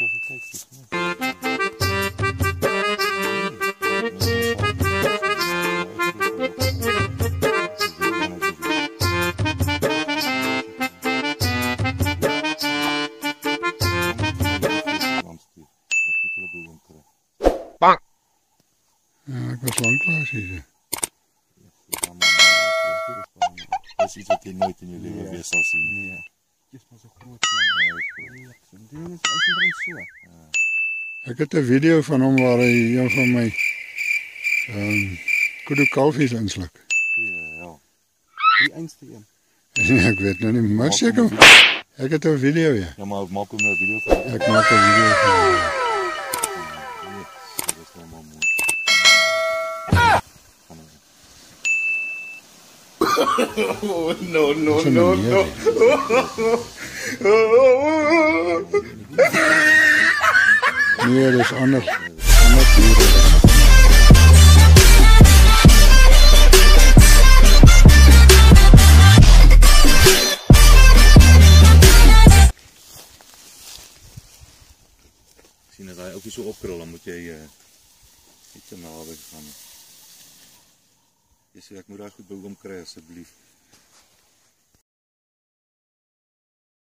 zoveel tijd is. Ja, ik was lang klaar, zie je. Dat is iets wat je nooit in je leven weer zal zien. Nee. Het is maar zo groot lang. Zo'n ding is eindelijk zo. Ik het 'n video van hom waar hy een van my kudu kalfies insluk. Ja. Die einste een. Nee, ek weet nou nie, maar seker ek het 'n video, ja. Ja, maar maak hom nou 'n video van. Ek maak 'n video van hom. Dat is helemaal mooi. Oh, no, no, no, no. Nee, dat is anders. Anders dieren. Ik zie dat hij ook niet zo opkrullen, dan moet je iets te nader gaan. Dus ik moet daar goed bij omkrijgen, alsjeblieft.